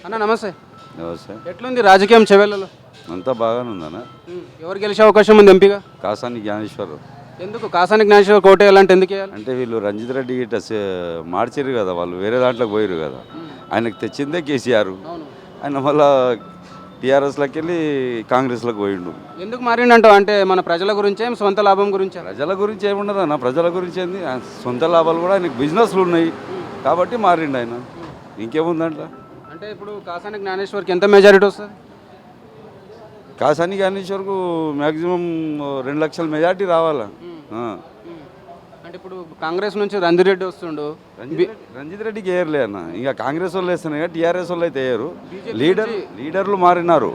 అన్న నమస్తే. నమస్తే. ఎట్లుంది రాజకీయం చెవెళ్ళలో? అంతా బాగానే ఉందన్న. ఎవరు గెలిచే అవకాశం ఉంది ఎంపీగా? కాసాని జ్ఞానేశ్వర్. ఎందుకు కాసాని జ్ఞానేశ్వర్ కోట వేయాలంటే ఎందుకు వేయాలి? అంటే వీళ్ళు రంజిత్ రెడ్డి గిట్ట మార్చిరు కదా, వాళ్ళు వేరే దాంట్లోకి పోయారు కదా. ఆయనకు తెచ్చిందే కేసీఆర్. అవును. ఆయన మళ్ళా టీఆర్ఎస్లోకి వెళ్ళి కాంగ్రెస్లోకి పోయిండు. ఎందుకు మారిండంటావు? అంటే మన ప్రజల గురించే సొంత లాభం గురించే? ప్రజల గురించి ఏముండదు అన్న, ప్రజల గురించి ఏంది, ఆయన సొంత లాభాలు కూడా ఆయనకు బిజినెస్లు ఉన్నాయి కాబట్టి మారిండు ఆయన. ఇంకేముందంట. అంటే ఇప్పుడు కాసాని జ్ఞానేశ్వర్కి ఎంత మెజారిటీ వస్తుంది? కాసాని జ్ఞానేశ్వర్కు మ్యాక్సిమం 2 లక్షల మెజార్టీ రావాలా. అంటే ఇప్పుడు కాంగ్రెస్ నుంచి రంజిరెడ్డి వస్తుండు. రంజిత్ రెడ్డికి వేయర్లే అన్న, ఇంకా కాంగ్రెస్ వాళ్ళు వేస్తున్నాయి కానీ టీఆర్ఎస్ వాళ్ళు అయితే వేయరు. లీడర్లు మారినారు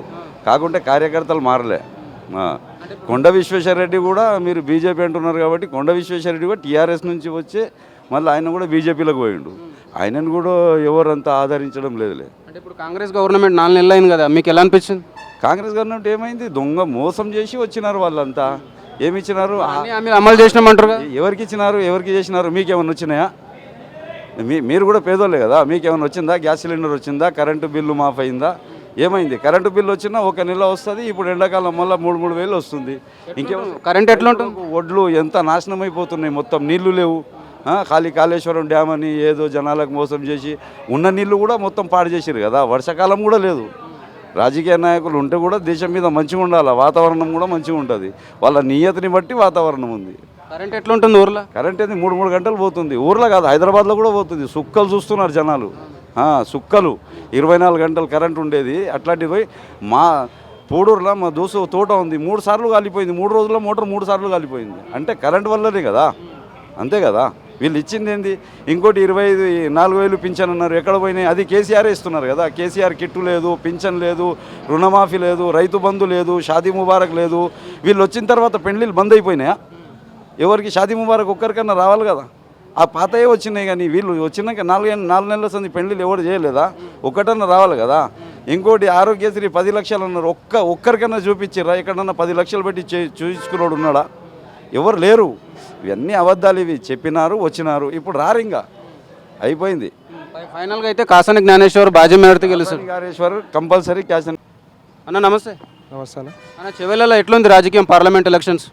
కాకుంటే కార్యకర్తలు మారలే. కొండ విశ్వేశ్వరరెడ్డి కూడా మీరు బీజేపీ అంటున్నారు కాబట్టి కొండ విశ్వేశ్వరరెడ్డి కూడా టీఆర్ఎస్ నుంచి వచ్చి మళ్ళీ ఆయన కూడా బీజేపీలోకి పోయిండు. ఆయనను కూడా ఎవరంతా ఆదరించడం లేదులే. అంటే ఇప్పుడు కాంగ్రెస్ గవర్నమెంట్ 4 నెలలు అయింది కదా, మీకు ఎలా అనిపించింది? కాంగ్రెస్ గవర్నమెంట్ ఏమైంది, దొంగ మోసం చేసి వచ్చినారు వాళ్ళంతా. ఏమి ఇచ్చినారు? మీరు అమలు చేసినామంటారు కదా. ఎవరికి ఇచ్చినారు, ఎవరికి చేసినారు? మీకేమన్నా వచ్చినాయా? మీరు కూడా పేదోళ్ళే కదా, మీకేమన్నా వచ్చిందా? గ్యాస్ సిలిండర్ వచ్చిందా? కరెంటు బిల్లు మాఫ్ అయిందా? ఏమైంది? కరెంటు బిల్లు వచ్చినా 1 నెల వస్తుంది, ఇప్పుడు ఎండాకాలం మళ్ళీ 3 వేలు వస్తుంది. ఇంకేమో కరెంట్ ఎట్లా ఉంటుంది? ఒడ్లు ఎంత నాశనం అయిపోతున్నాయి, మొత్తం నీళ్లు లేవు. ఖాళీ కాళేశ్వరం డ్యామ్ అని ఏదో జనాలకు మోసం చేసి ఉన్న నీళ్లు కూడా మొత్తం పాడు చేసారు కదా. వర్షాకాలం కూడా లేదు. రాజకీయ నాయకులు ఉంటే కూడా దేశం మీద మంచిగా ఉండాలి, వాతావరణం కూడా మంచిగా ఉంటుంది. వాళ్ళ నియతిని బట్టి వాతావరణం ఉంది. కరెంట్ ఎట్లా ఉంటుంది ఊర్లో? కరెంట్ ఏంది 3 గంటలు పోతుంది. ఊర్లో కాదు, హైదరాబాద్లో కూడా పోతుంది. సుక్కలు చూస్తున్నారు జనాలు, సుక్కలు. 24 గంటలు కరెంట్ ఉండేది అట్లాంటివి పోయి మా పూడూరులో మా దోసు తోట ఉంది, 3 సార్లు కాలిపోయింది. 3 రోజుల్లో మోటార్ 3 సార్లు కాలిపోయింది. అంటే కరెంట్ వల్లనే కదా, అంతే కదా. వీళ్ళు ఇచ్చింది ఏంది? ఇంకోటి 24,000 పింఛన్ అన్నారు, ఎక్కడ పోయినాయి? అది కేసీఆర్ ఇస్తున్నారు కదా. కేసీఆర్ కిట్టు లేదు, పింఛన్ లేదు, రుణమాఫీ లేదు, రైతు బంధు లేదు, షాదీ ముబారక్ లేదు. వీళ్ళు వచ్చిన తర్వాత పెండ్లీలు బంద్ అయిపోయినాయా? ఎవరికి షాదీ ముబారక్ ఒక్కరికన్నా రావాలి కదా. ఆ పాతయే వచ్చినాయి కానీ వీళ్ళు వచ్చినాక 4 నెలల సంది పెండ్లీలు ఎవరు చేయలేదా? ఒక్కటన్నా రావాలి కదా. ఇంకోటి ఆరోగ్యశ్రీ 10 లక్షలు అన్నారు, ఒక్కరికన్నా చూపించారా? ఎక్కడన్నా 10 లక్షలు పెట్టి చూపించుకున్నాడు ఉన్నాడా? ఎవరు లేరు. ఇవన్నీ అబద్ధాలు. ఇవి చెప్పినారు, వచ్చినారు, ఇప్పుడు రారు, ఇంకా అయిపోయింది. ఫైనల్గా అయితే కాసాని జ్ఞానేశ్వర్ భాజీ మేరతో గెలుస్తారు. Gnaneshwar compulsory cash. అన్న నమస్తే. నమస్తే అన్న. అన్న చెవెళ్ళలో ఎట్లుంది రాజకీయం, పార్లమెంట్ ఎలక్షన్స్?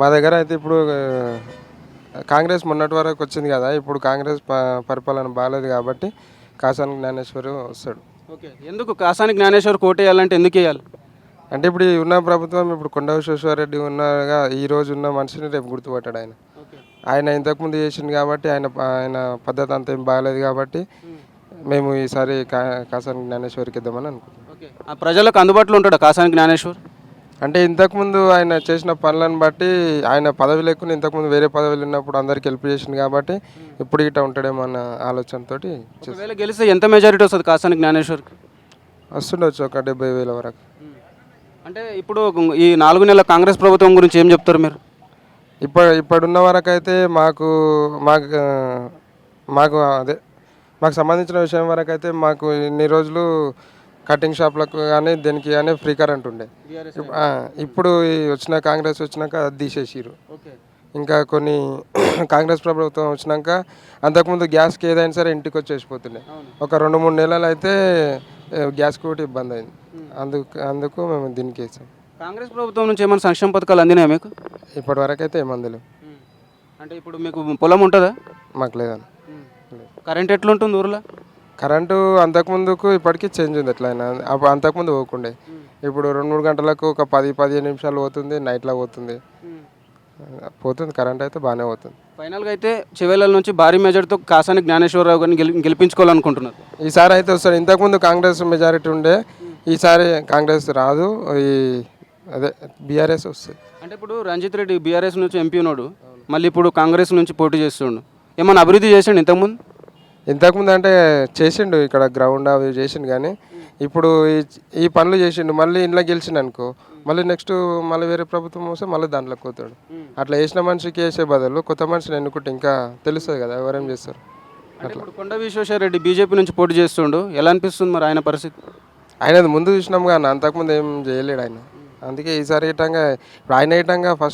మా దగ్గర అయితే ఇప్పుడు కాంగ్రెస్ మొన్నటి వరకు వచ్చింది కదా, ఇప్పుడు కాంగ్రెస్ పరిపాలన బాగాలేదు కాబట్టి కాసాని జ్ఞానేశ్వర్ వస్తాడు. ఓకే, ఎందుకు కాసాని జ్ఞానేశ్వర్ కోట వేయాలంటే ఎందుకు వేయాలి? అంటే ఇప్పుడు ఉన్న ప్రభుత్వం, ఇప్పుడు కొండ విశ్వేశ్వరరెడ్డి ఉన్నగా ఈ రోజు ఉన్న మనిషిని రేపు గుర్తుపట్టాడు. ఆయన ఇంతకుముందు చేసింది కాబట్టి ఆయన పద్ధతి అంతా ఏం బాగాలేదు కాబట్టి మేము ఈసారి కాసాని జ్ఞానేశ్వర్కి ఇద్దామని అనుకుంటున్నాం. ఓకే, ఆ ప్రజలకు అందుబాటులో ఉంటాడా కాసాని జ్ఞానేశ్వర్? అంటే ఇంతకుముందు ఆయన చేసిన పనులను బట్టి ఆయన పదవి లేకుండా ఇంతకుముందు వేరే పదవులు ఉన్నప్పుడు అందరికి హెల్ప్ చేసింది కాబట్టి ఇప్పుడు ఇట్లా ఉంటాడేమో అన్న ఆలోచనతో ఒకవేళ గెలిస్తే ఎంత మెజారిటీ వస్తుంది కాసాని జ్ఞానేశ్వర్కి? వస్తుండొచ్చు ఒక 70,000 వరకు. అంటే ఇప్పుడు ఈ 4 నెలల కాంగ్రెస్ ప్రభుత్వం గురించి ఏం చెప్తారు మీరు? ఇప్పుడున్న వరకు అయితే మాకు అదే మాకు సంబంధించిన విషయం వరకు అయితే మాకు ఇన్ని రోజులు కటింగ్ షాప్లకు కానీ దేనికి కానీ ఫ్రీ కరెంట్ ఉండే. ఇప్పుడు వచ్చిన కాంగ్రెస్ వచ్చినాక అది తీసేసిరు. ఇంకా కొన్ని కాంగ్రెస్ ప్రభుత్వం వచ్చినాక అంతకుముందు గ్యాస్కి ఏదైనా సరే ఇంటికి వచ్చేసిపోతుండే. ఒక 2-3 నెలలు అయితే గ్యాస్కి ఒకటి ఇబ్బంది అయింది. అందుకు మేము దీనికి వేసాం. కాంగ్రెస్ ప్రభుత్వం నుంచి ఏమైనా సంక్షేమ పథకాలు అందినాయా మీకు? ఇప్పటి వరకు అయితే ఏమందులు. అంటే ఇప్పుడు మీకు పొలం ఉంటుందా? మాకు లేదని. కరెంట్ ఎట్లుంటుంది ఊర్లో? కరెంటు అంతకుముందుకు ఇప్పటికీ చేంజ్ ఉంది. ఎట్లయినా అంతకుముందు పోకుండే, ఇప్పుడు 2-3 గంటలకు ఒక 10-15 నిమిషాలు పోతుంది, నైట్లో పోతుంది. కరెంట్ అయితే బాగానే పోతుంది. ఫైనల్గా అయితే చెవెళ్ళ నుంచి భారీ మెజార్టీతో కాసాని జ్ఞానేశ్వరరావు గారిని గెలిపించుకోవాలనుకుంటున్నారు. ఈసారి అయితే వస్తాడు. ఇంతకుముందు కాంగ్రెస్ మెజారిటీ ఉండే, ఈసారి కాంగ్రెస్ రాదు, అదే బీఆర్ఎస్ వస్తుంది. అంటే ఇప్పుడు రంజిత్ రెడ్డి బీఆర్ఎస్ నుంచి ఎంపీ ఉన్నాడు, మళ్ళీ ఇప్పుడు కాంగ్రెస్ నుంచి పోటీ చేస్తుండు. ఏమన్నా అభివృద్ధి చేసిండు ఇంతకుముందు అంటే చేసిండు, ఇక్కడ గ్రౌండ్ అవి చేసిండు. కానీ ఇప్పుడు ఈ పనులు చేసిండు. మళ్ళీ ఇంట్లో గెలిచిండు అనుకో, మళ్ళీ నెక్స్ట్ మళ్ళీ వేరే ప్రభుత్వం వస్తే మళ్ళీ దాంట్లోకి పోతాడు. అట్లా వేసిన మనిషికి వేసే బదులు కొత్త మనిషిని ఎన్నుకుంటే ఇంకా తెలుస్తుంది కదా ఎవరేం చేస్తారు. అట్లా కొండ విశ్వేశ్వరరెడ్డి బీజేపీ నుంచి పోటీ చేస్తుండు, ఎలా అనిపిస్తుంది మరి ఆయన పరిస్థితి? ఆయనది ముందు చూసినాం కానీ అంతకుముందు ఏం చేయలేడు ఆయన. అందుకే ఈసారి ఇప్పుడు ఆయన ఫస్ట్